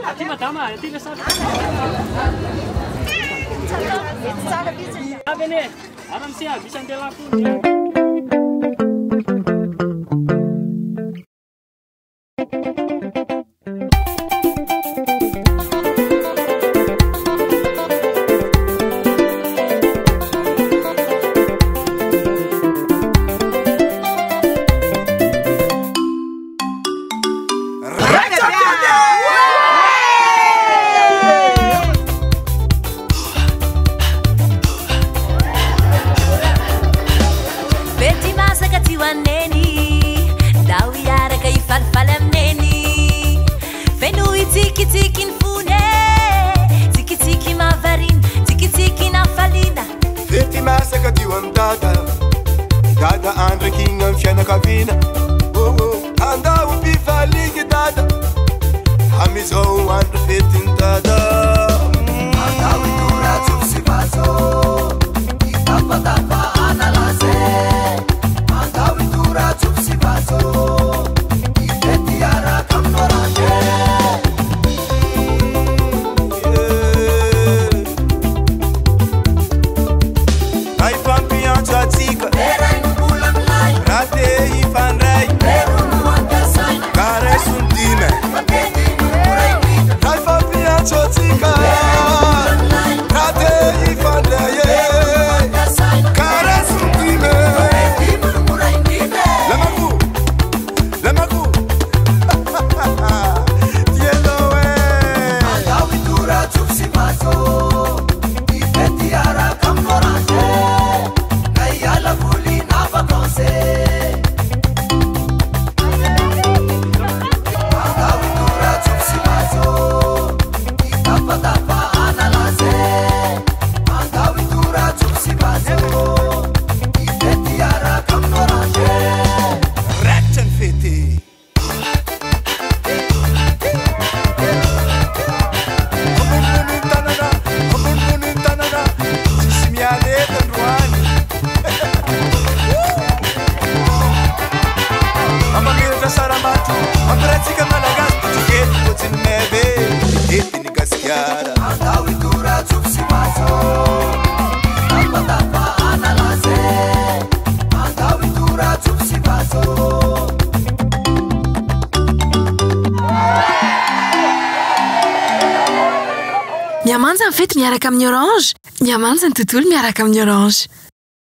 Aty madama, aty le sara. Avy ane, ara-misy aby isan-delam-pony. Dada andre kinga mfiana kavina anda upivalingi dada hamizo andre fetin dada anda witura tusibazo itapatapa analase anda witura tusibazo ifetiara kamnoranje ai pampian chatika Miamanja ny fety miaraka amin'ny Orange. Miamanja ny tontolo miaraka amin'ny Orange.